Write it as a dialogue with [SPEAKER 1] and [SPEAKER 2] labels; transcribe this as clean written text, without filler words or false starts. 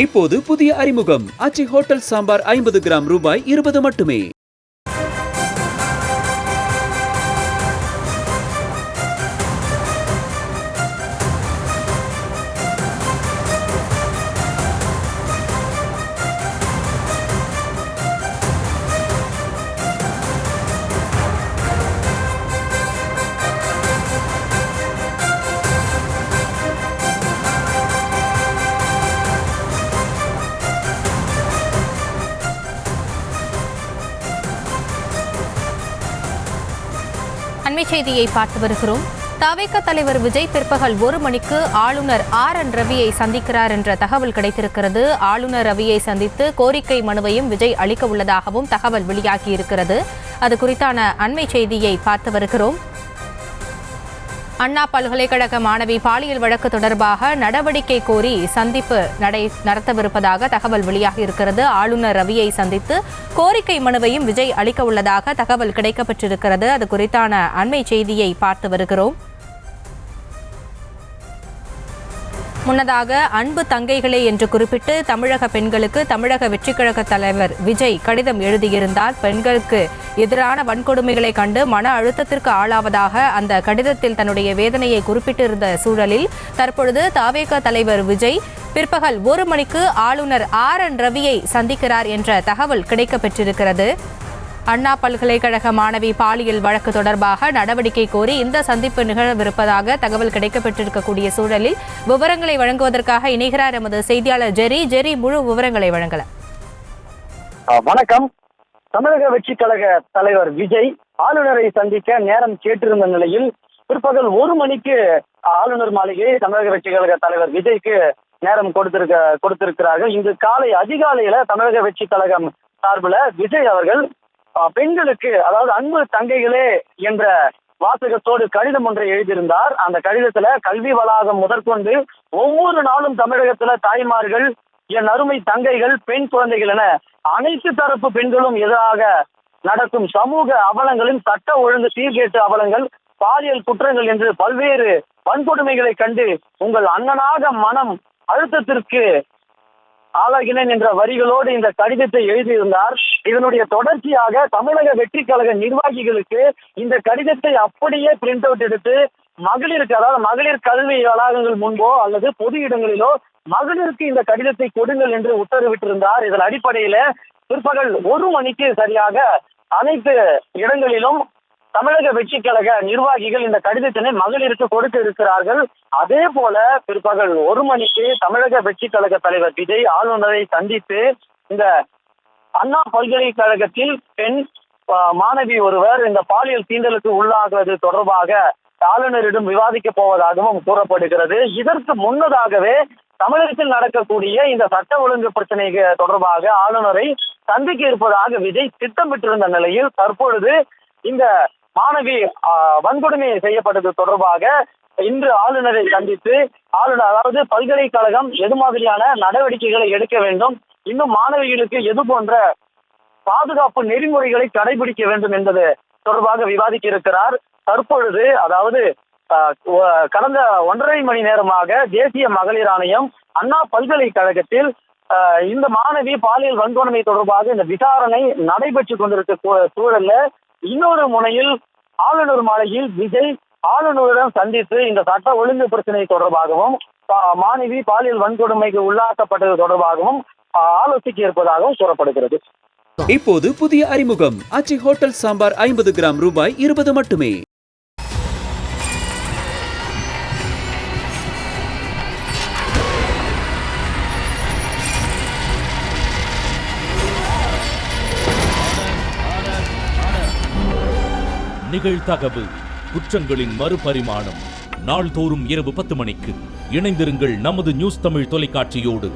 [SPEAKER 1] இப்போது புதிய அறிமுகம் ஆச்சி ஹோட்டல் சாம்பார் 50 கிராம் ரூபாய் 20 மட்டுமே.
[SPEAKER 2] அண்மை செய்தியை பார்த்து வருகிறோம். தவிக தலைவர் விஜய் பிற்பகல் 1 மணிக்கு ஆளுநர் RN ரவியை சந்திக்கிறார் என்ற தகவல் கிடைத்திருக்கிறது. ஆளுநர் ரவியை சந்தித்து கோரிக்கை மனுவையும் விஜய் அளிக்க உள்ளதாகவும் தகவல் வெளியாகியிருக்கிறது. அது குறித்தான அண்மை செய்தியை பார்த்து வருகிறோம். அண்ணா பல்கலைக்கழக மாணவி பாலியல் வழக்கு தொடர்பாக நடவடிக்கை கோரி சந்திப்பு நடத்தவிருப்பதாக தகவல் வெளியாகி இருக்கிறது. ஆளுநர் ரவியை சந்தித்து கோரிக்கை மனுவையும் விஜய் அளிக்க உள்ளதாக தகவல் கிடைக்கப்பட்டிருக்கிறது. அது குறித்தான அண்மை செய்தியை பார்த்து வருகிறோம். முன்னதாக அன்பு தங்கைகளே என்று குறிப்பிட்டு தமிழக பெண்களுக்கு தமிழக வெற்றிக்கழக தலைவர் விஜய் கடிதம் எழுதியிருந்தார். பெண்களுக்கு எதிரான வன்கொடுமைகளை கண்டு மன அழுத்தத்திற்கு ஆளாவதாக அந்த கடிதத்தில் தன்னுடைய வேதனையை குறிப்பிட்டிருந்த சூழலில் தற்பொழுது தவிக தலைவர் விஜய் பிற்பகல் 1 மணிக்கு ஆளுநர் RN ரவியை சந்திக்கிறார் என்ற தகவல் கிடைக்கப்பெற்றிருக்கிறது. அண்ணா பல்கலைக்கழக மாணவி பாலியல் வழக்கு தொடர்பாக நடவடிக்கை கோரி இந்த சந்திப்பு நிகழவிருப்பதாக தகவல் கிடைக்கப்பட்டிருக்கக்கூடிய சூழலில் விவரங்களை வழங்குவதற்காக இணைகிறார் எமது செய்தியாளர் ஜெரி. முழு விவரங்களை வழங்கலாம்.
[SPEAKER 3] வணக்கம். தமிழக வெற்றிக் கழக தலைவர் விஜய் ஆளுநரை சந்திக்க நேரம் கேட்டிருந்த நிலையில் பிற்பகல் 1 மணிக்கு ஆளுநர் மாளிகை தமிழக வெற்றிக் கழக தலைவர் விஜய்க்கு நேரம் கொடுத்திருக்கிறார்கள். இன்று காலை அதிகாலையில தமிழக வெற்றிக் கழகம் சார்பில் விஜய் அவர்கள் பெண்களுக்கு, அதாவது அன்பு தங்கைகளே என்ற வாசகத்தோடு கடிதம் ஒன்றை எழுதியிருந்தார். அந்த கடிதத்துல கல்வி வளாகம் முதற்கொண்டு ஒவ்வொரு நாளும் தமிழகத்துல தாய்மார்கள், என் அருமை தங்கைகள், பெண் குழந்தைகள் என அனைத்து தரப்பு பெண்களும் எதிராக நடக்கும் சமூக அவலங்களின் சட்ட ஒழுங்கு சீர்கேட்டு அவலங்கள், பாலியல் குற்றங்கள் என்று பல்வேறு வன்கொடுமைகளை கண்டு உங்கள் அண்ணனாக மனம் அழுத்தத்திற்கு ஆளாகினேன் என்ற வரிகளோடு இந்த கடிதத்தை எழுதியிருந்தார். இதனுடைய தொடர்ச்சியாக தமிழக வெற்றிக் கழக நிர்வாகிகளுக்கு இந்த கடிதத்தை அப்படியே பிரிண்ட் அவுட் எடுத்து மகளிருக்கு, அதாவது மகளிர் கல்வி வளாகங்கள் முன்போ அல்லது பொது இடங்களிலோ மகளிருக்கு இந்த கடிதத்தை கொடுங்கள் என்று உத்தரவிட்டிருந்தார். இதன் அடிப்படையில பிற்பகல் 1 மணிக்கு சரியாக அனைத்து இடங்களிலும் தமிழக வெற்றிக் கழக நிர்வாகிகள் இந்த கடிதத்தினை மகளிருக்கு கொடுக்க இருக்கிறார்கள். அதே போல பிற்பகல் 1 மணிக்கு தமிழக வெற்றிக் கழக தலைவர் விஜய் ஆளுநரை சந்தித்து இந்த அண்ணா பல்கலைக்கழகத்தில் பெண் மாணவி ஒருவர் இந்த பாலியல் தீண்டலுக்கு உள்ளாகுவது தொடர்பாக ஆளுநரிடம் விவாதிக்க போவதாகவும் கூறப்படுகிறது. இதற்கு முன்னதாகவே தமிழகத்தில் நடக்கக்கூடிய இந்த சட்ட ஒழுங்கு பிரச்சனை தொடர்பாக ஆளுநரை சந்திக்க இருப்பதாக விஜய் திட்டமிட்டிருந்த நிலையில் தற்பொழுது இந்த மாணவி வன்கொடுமை செய்யப்பட்டது தொடர்பாக இன்று ஆளுநரை சந்தித்து ஆளுநர், அதாவது பல்கலைக்கழகம் எது மாதிரியான நடவடிக்கைகளை எடுக்க வேண்டும், இன்னும் மாணவிகளுக்கு எது போன்ற பாதுகாப்பு நெறிமுறைகளை கடைபிடிக்க வேண்டும் என்பது தொடர்பாக விவாதிக்க இருக்கிறார். தற்பொழுது, அதாவது கடந்த 1.5 மணி நேரமாக தேசிய மகளிர் ஆணையம் அண்ணா பல்கலைக்கழகத்தில் இந்த மாணவி பாலியல் வன்கொடுமை தொடர்பாக இந்த விசாரணை நடைபெற்று கொண்டிருக்க சூழல்ல இன்னொரு முனையில் ஆளுநர் மாளிகையில் விஜய் ஆளுநரிடம் சந்தித்து இந்த சட்ட ஒழுங்கு பிரச்சனை தொடர்பாகவும் மாணவி பாலியல் வன்கொடுமைக்கு உள்ளாக்கப்பட்டது தொடர்பாகவும் ஆலோசிக்க இருப்பதாகவும் கூறப்படுகிறது.
[SPEAKER 1] இப்போது புதிய அறிமுகம் ஆச்சி ஹோட்டல் சாம்பார் 50 கிராம் ரூபாய் 20 மட்டுமே.
[SPEAKER 4] நிகழ்தகவு குற்றங்களின் மறுபரிமாணம் நாள்தோறும் இரவு 10 மணிக்கு இணைந்திருங்கள் நமது நியூஸ் தமிழ் தொலைக்காட்சியோடு.